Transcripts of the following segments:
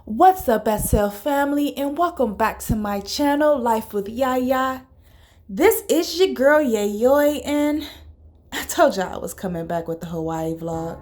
What's up, SL family, and welcome back to my channel, Life with YAYA. This is your girl, YAYA, and I told y'all I was coming back with the Hawaii vlog.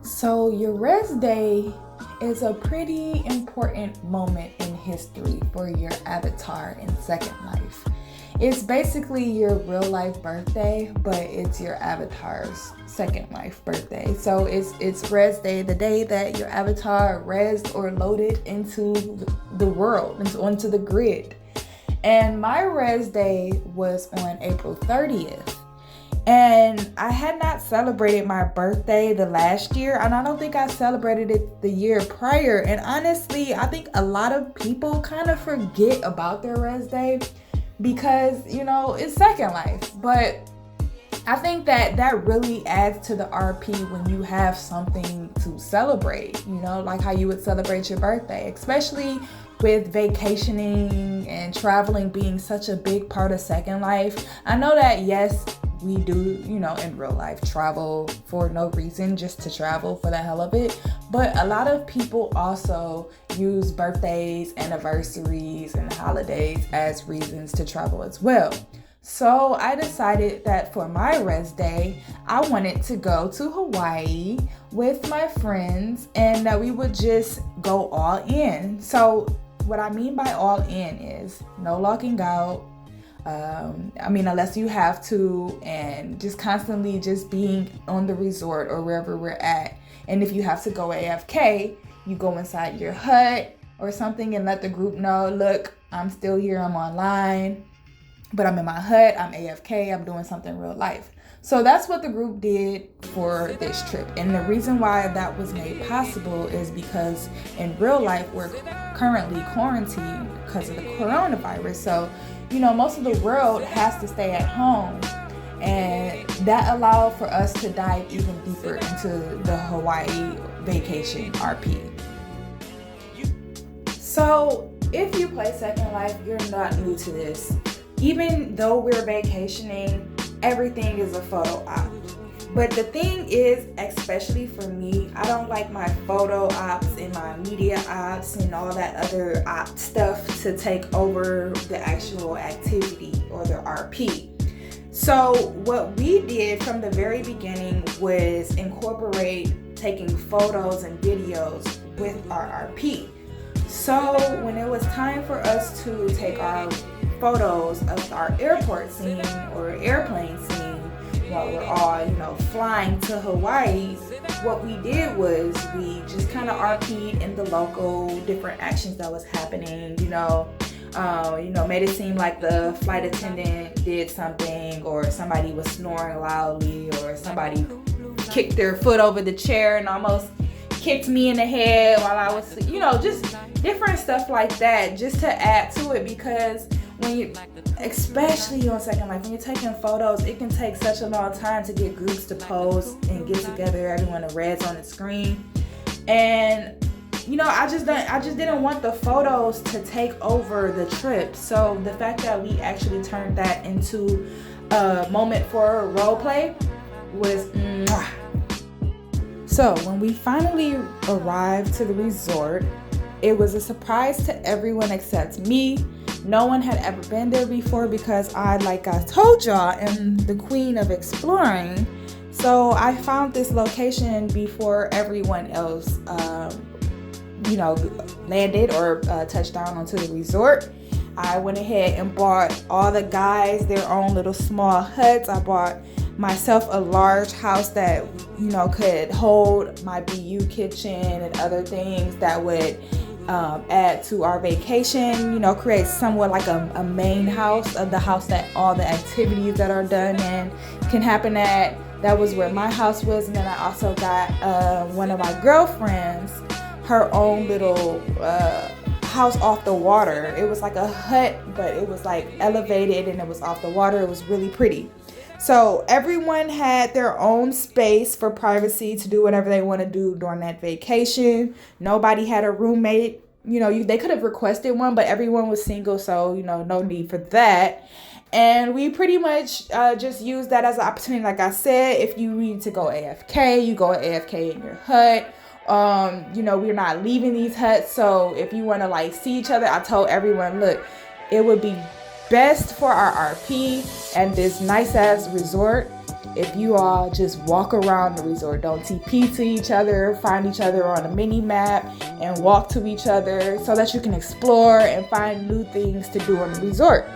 So, your res day is a pretty important moment in history for your avatar in Second Life. It's basically your real life birthday, but it's your avatar's Second Life birthday. So it's res day, the day that your avatar resed or loaded into the world, onto the grid. And my res day was on April 30th. And I had not celebrated my birthday the last year, and I don't think I celebrated it the year prior. And honestly, I think a lot of people kind of forget about their res day because, it's Second Life. But I think that really adds to the RP when you have something to celebrate, like how you would celebrate your birthday, especially with vacationing and traveling being such a big part of Second Life. I know that, yes, we do, in real life travel for no reason, just to travel for the hell of it. But a lot of people also use birthdays, anniversaries, and holidays as reasons to travel as well. So I decided that for my res day, I wanted to go to Hawaii with my friends and that we would just go all in. So what I mean by all in is no logging out. Unless you have to, and just constantly just being on the resort or wherever we're at. And if you have to go AFK, you go inside your hut or something and let the group know, look, I'm still here, I'm online, but I'm in my hut, I'm AFK, I'm doing something real life. So that's what the group did for this trip. And the reason why that was made possible is because in real life, we're currently quarantined because of the coronavirus. So, most of the world has to stay at home. And that allowed for us to dive even deeper into the Hawaii vacation RP. So if you play Second Life, you're not new to this. Even though we're vacationing, everything is a photo op. But the thing is, especially for me, I don't like my photo ops and my media ops and all that other op stuff to take over the actual activity or the RP. So what we did from the very beginning was incorporate taking photos and videos with our RP. So when it was time for us to take our photos of our airport scene or airplane scene while we're all, flying to Hawaii, what we did was we just kind of RP'd in the local different actions that was happening, made it seem like the flight attendant did something, or somebody was snoring loudly, or somebody kicked their foot over the chair and almost kicked me in the head while I was, just different stuff like that, just to add to it. Because when you, especially on Second Life, when you're taking photos, it can take such a long time to get groups to pose and get together, everyone to reds on the screen. And I just didn't want the photos to take over the trip. So the fact that we actually turned that into a moment for role play was mwah. So when we finally arrived to the resort, it was a surprise to everyone except me. No one had ever been there before because like I told y'all, am the queen of exploring. So I found this location before everyone else, landed or touched down onto the resort. I went ahead and bought all the guys their own little small huts. I bought myself a large house that, could hold my BU kitchen and other things that would add to our vacation, create somewhat like a main house of the house that all the activities that are done in can happen at. That was where my house was. And then I also got one of my girlfriends, her own little house off the water. It was like a hut, but it was like elevated and it was off the water. It was really pretty. So everyone had their own space for privacy to do whatever they want to do during that vacation. Nobody had a roommate. They could have requested one, but everyone was single, so, no need for that. And we pretty much just used that as an opportunity. Like I said, if you need to go AFK, you go AFK in your hut, We're not leaving these huts. So if you want to like see each other, I told everyone, look, it would be best for our RP and this nice ass resort if you all just walk around the resort. Don't TP to each other, find each other on a mini map and walk to each other so that you can explore and find new things to do on the resort.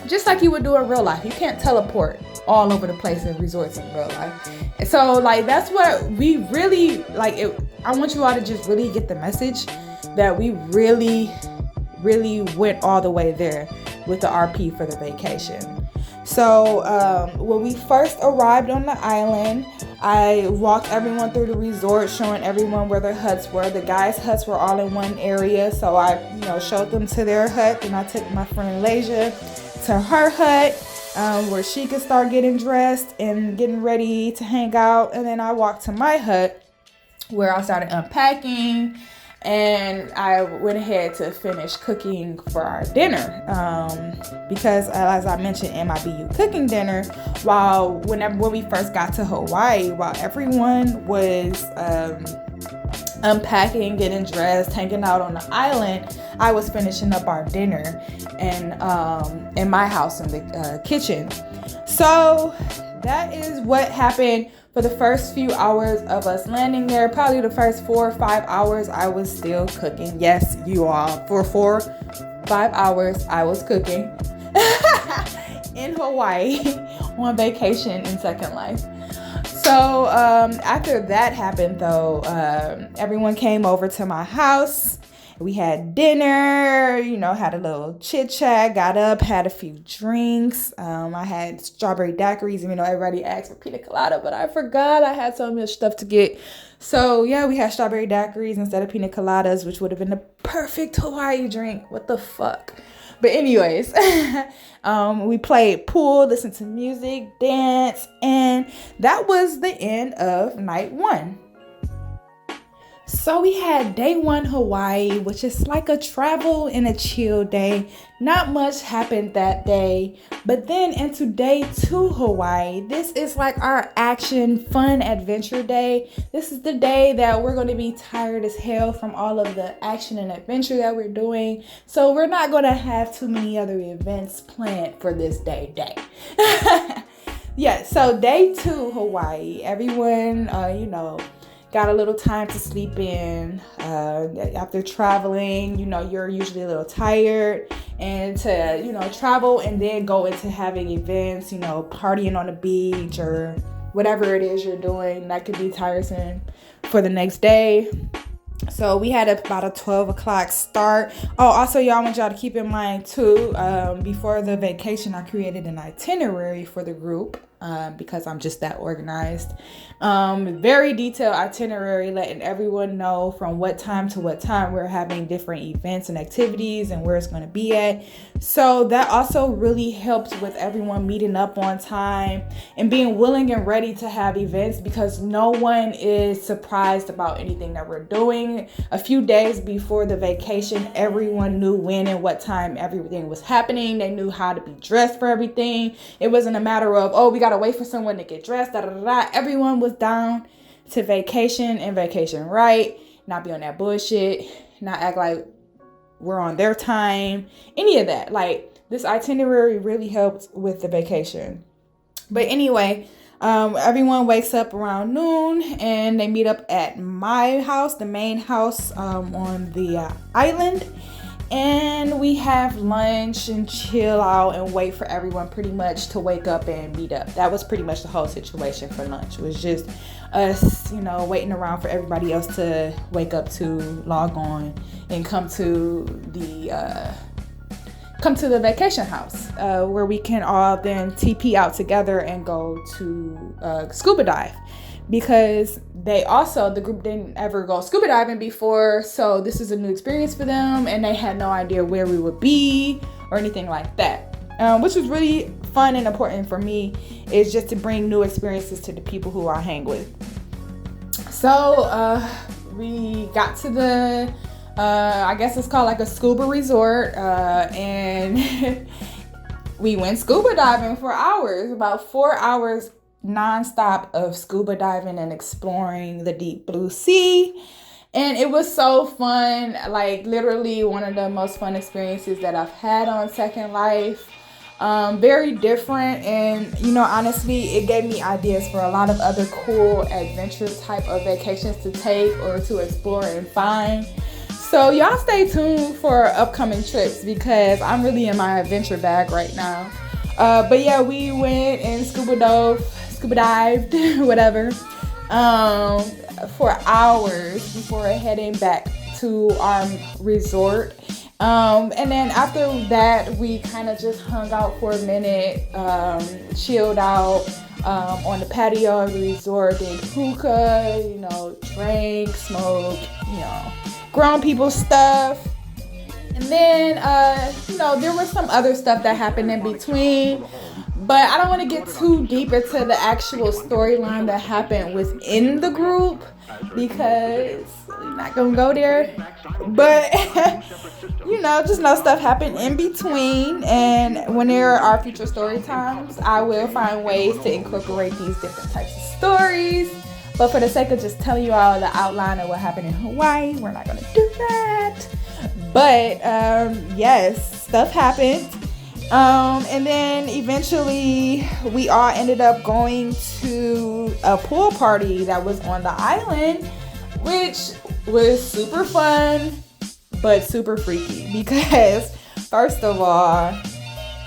Just like you would do in real life. You can't teleport all over the place in resorts in real life. And so like that's what we really like. I want you all to just really get the message that we really went all the way there with the RP for the vacation. So when we first arrived on the island, I walked everyone through the resort, showing everyone where their huts were. The guys' huts were all in one area, so I showed them to their hut. And I took my friend Laysia to her hut, where she could start getting dressed and getting ready to hang out. And then I walked to my hut where I started unpacking, and I went ahead to finish cooking for our dinner. Because as I mentioned in my BU cooking dinner, when we first got to Hawaii, while everyone was unpacking, getting dressed, hanging out on the island, I was finishing up our dinner and in my house in the kitchen. So that is what happened for the first few hours of us landing there. Probably the first 4 or 5 hours I was still cooking. Yes, you all, for 4 or 5 hours I was cooking in Hawaii on vacation in Second Life. So after that happened though, everyone came over to my house. We had dinner, had a little chit chat, got up, had a few drinks. I had strawberry daiquiris, even though everybody asked for pina colada, but I forgot I had so much stuff to get. So yeah, we had strawberry daiquiris instead of pina coladas, which would have been the perfect Hawaii drink. What the fuck? But anyways, we played pool, listened to music, danced, and that was the end of night 1. So we had day 1 Hawaii, which is like a travel and a chill day. Not much happened that day. But then into day 2 Hawaii, this is like our action, fun adventure day. This is the day that we're going to be tired as hell from all of the action and adventure that we're doing. So we're not going to have too many other events planned for this day. Yeah, so day 2 Hawaii, everyone, got a little time to sleep in. After traveling, you're usually a little tired, and to, travel and then go into having events, partying on the beach or whatever it is you're doing, that could be tiresome for the next day. So we had about a 12 o'clock start. Oh, also, y'all, I want y'all to keep in mind too, before the vacation, I created an itinerary for the group. Because I'm just that organized. Very detailed itinerary, letting everyone know from what time to what time we're having different events and activities and where it's going to be at. So that also really helps with everyone meeting up on time and being willing and ready to have events, because no one is surprised about anything that we're doing. A few days before the vacation, everyone knew when and what time everything was happening. They knew how to be dressed for everything. It wasn't a matter of, oh, we got to wait for someone to get dressed. Everyone was down to vacation and vacation right. Not be on that bullshit. Not act like we're on their time. Any of that. Like, this itinerary really helped with the vacation. But anyway, everyone wakes up around noon and they meet up at my house, the main house on the island. And we have lunch and chill out and wait for everyone pretty much to wake up and meet up. That was pretty much the whole situation for lunch. It was just us, waiting around for everybody else to wake up to log on and come to the vacation house where we can all then TP out together and go to scuba dive. Because the group didn't ever go scuba diving before, so this is a new experience for them, and they had no idea where we would be or anything like that, which was really fun and important for me, is just to bring new experiences to the people who I hang with. So we got to the I guess it's called like a scuba resort, and we went scuba diving for hours, about 4 hours non-stop of scuba diving and exploring the deep blue sea. And it was so fun, like literally one of the most fun experiences that I've had on Second Life. Very different, and honestly, it gave me ideas for a lot of other cool adventure type of vacations to take or to explore and find. So y'all stay tuned for upcoming trips because I'm really in my adventure bag right now. But yeah, we went and scuba dived, whatever, for hours before heading back to our resort. And then after that, we kind of just hung out for a minute, chilled out on the patio of the resort, did hookah, drank, smoked, grown people stuff. And then, there was some other stuff that happened in between. But I don't want to get too deep into the actual storyline that happened within the group because we're not going to go there. But, just know stuff happened in between. And when there are future story times, I will find ways to incorporate these different types of stories. But for the sake of just telling you all the outline of what happened in Hawaii, we're not going to do that. But, yes, stuff happened. And then eventually we all ended up going to a pool party that was on the island, which was super fun, but super freaky because first of all,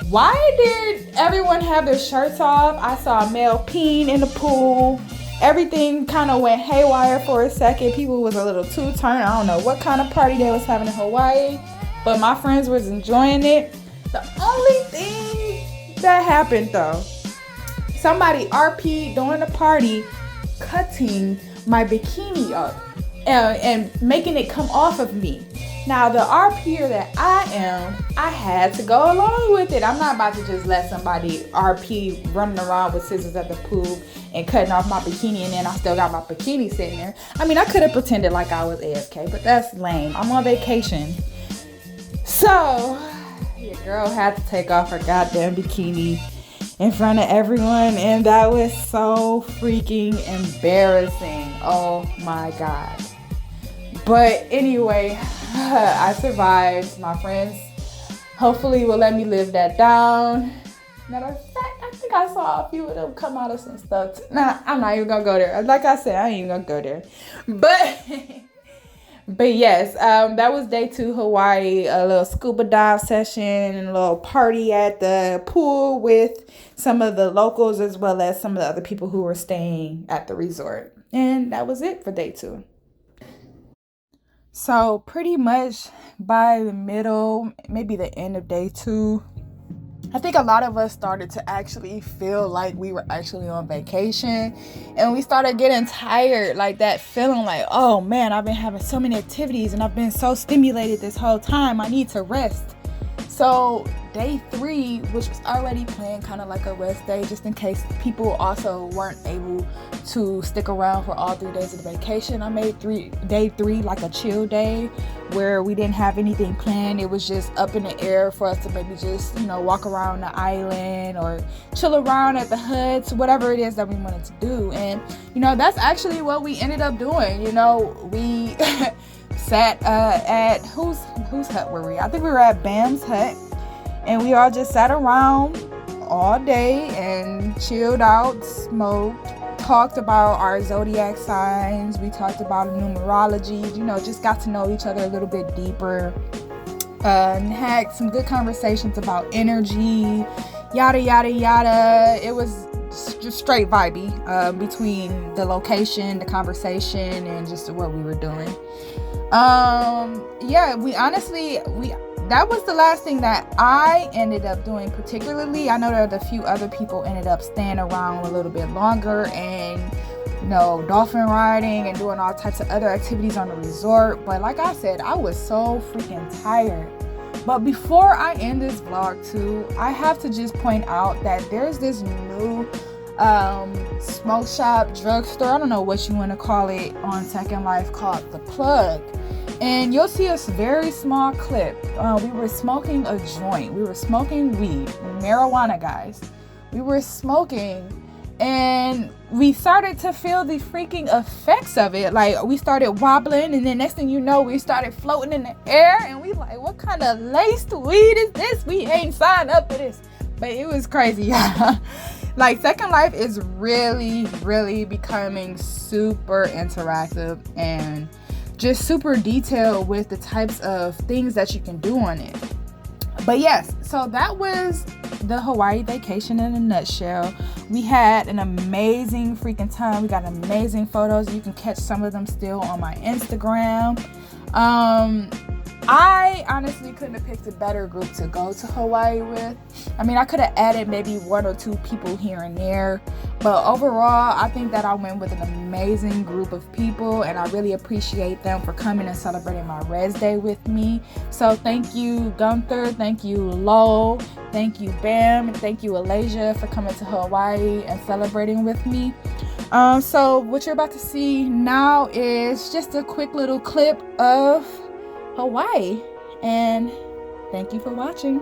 why did everyone have their shirts off? I saw a male peen in the pool. Everything kind of went haywire for a second. People was a little too turned. I don't know what kind of party they was having in Hawaii, but my friends was enjoying it. The only thing that happened though, somebody RP'd during the party, cutting my bikini up and making it come off of me. Now the RPer that I am, I had to go along with it. I'm not about to just let somebody RP running around with scissors at the pool and cutting off my bikini, and then I still got my bikini sitting there. I mean, I could have pretended like I was AFK, but that's lame. I'm on vacation. So your girl had to take off her goddamn bikini in front of everyone, and that was so freaking embarrassing. Oh my God. But anyway, I survived. My friends hopefully will let me live that down. Matter of fact, I think I saw a few of them come out of some stuff. Nah, I'm not even gonna go there. Like I said, I ain't even gonna go there. But yes, that was day 2 Hawaii, a little scuba dive session and a little party at the pool with some of the locals as well as some of the other people who were staying at the resort. And that was it for day 2. So pretty much by the middle, maybe the end of day 2, I think a lot of us started to actually feel like we were actually on vacation, and we started getting tired, like that feeling like, oh man, I've been having so many activities and I've been so stimulated this whole time. I need to rest. So day 3, which was already planned kind of like a rest day, just in case people also weren't able to stick around for all 3 days of the vacation, I made day 3 like a chill day where we didn't have anything planned. It was just up in the air for us to maybe just, walk around the island or chill around at the huts, whatever it is that we wanted to do. And, that's actually what we ended up doing. We sat at whose hut were we? I think we were at Bam's hut, and we all just sat around all day and chilled out, smoked, talked about our zodiac signs. We talked about numerology, just got to know each other a little bit deeper, and had some good conversations about energy, yada yada yada. It was just straight vibey between the location, the conversation, and just what we were doing. That was the last thing that I ended up doing particularly. I know that a few other people ended up staying around a little bit longer and, dolphin riding and doing all types of other activities on the resort. But like I said, I was so freaking tired. But before I end this vlog too, I have to just point out that there's this new smoke shop, drugstore, I don't know what you want to call it, on Second Life called The Plug. And you'll see a very small clip. We were smoking a joint. We were smoking weed, marijuana, guys. We were smoking, and we started to feel the freaking effects of it. Like, we started wobbling, and then next thing you know, we started floating in the air, and we like, what kind of laced weed is this? We ain't signed up for this. But it was crazy. Like, Second Life is really becoming super interactive and just super detailed with the types of things that you can do on it. But yes, so that was the Hawaii vacation in a nutshell. We had an amazing freaking time. We got amazing photos. You can catch some of them still on my Instagram. I honestly couldn't have picked a better group to go to Hawaii with. I mean, I could have added maybe 1 or 2 people here and there, but overall, I think that I went with an amazing group of people, and I really appreciate them for coming and celebrating my Res Day with me. So thank you, Gunther. Thank you, Lo. Thank you, Bam. And thank you, Alasia, for coming to Hawaii and celebrating with me. So what you're about to see now is just a quick little clip of Hawaii, and thank you for watching.